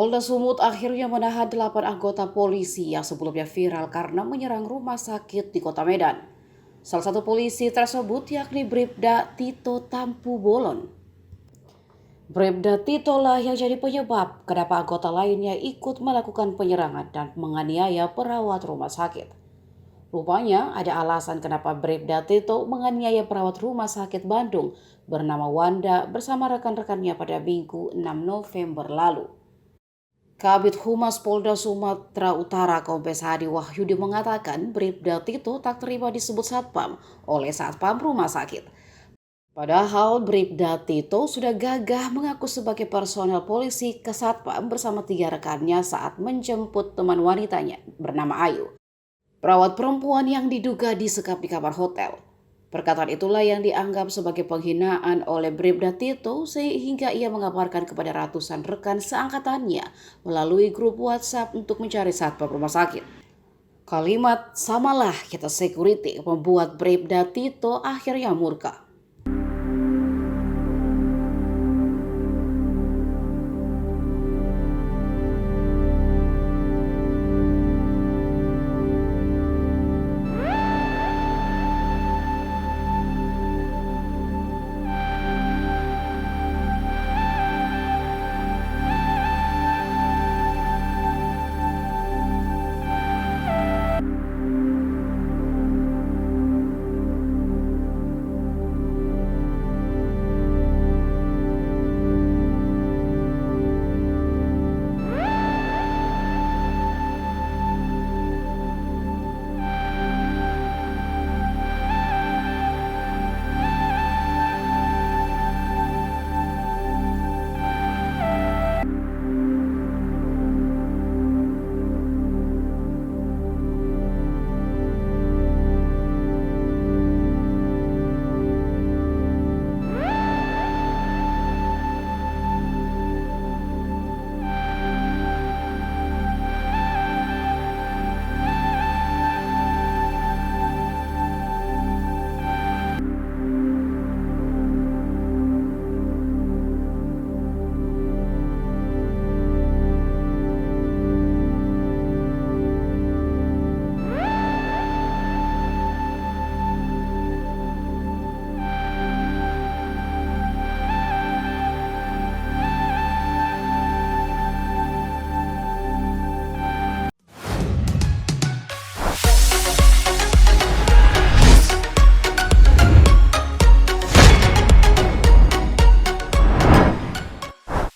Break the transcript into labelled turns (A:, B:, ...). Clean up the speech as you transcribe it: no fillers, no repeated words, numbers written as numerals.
A: Polda Sumut akhirnya menahan 8 anggota polisi yang sebelumnya viral karena menyerang rumah sakit di Kota Medan. Salah satu polisi tersebut yakni Bribda Tito Tampu Bolon. Bribda Tito lah yang jadi penyebab kenapa anggota lainnya ikut melakukan penyerangan dan menganiaya perawat rumah sakit. Rupanya ada alasan kenapa Bribda Tito menganiaya perawat rumah sakit Bandung bernama Wanda bersama rekan-rekannya pada Minggu 6 November lalu. Kabid Humas Polda Sumatera Utara Kombes Hadi Wahyudi mengatakan Bribda Tito tak terima disebut satpam oleh satpam rumah sakit. Padahal Bribda Tito sudah gagah mengaku sebagai personel polisi ke satpam bersama 3 rekannya saat menjemput teman wanitanya bernama Ayu, perawat perempuan yang diduga disekap di kamar hotel. Perkataan itulah yang dianggap sebagai penghinaan oleh Bribda Tito sehingga ia mengabarkan kepada ratusan rekan seangkatannya melalui grup WhatsApp untuk mencari satpam rumah sakit. Kalimat "samalah kita security" membuat Bribda Tito akhirnya murka.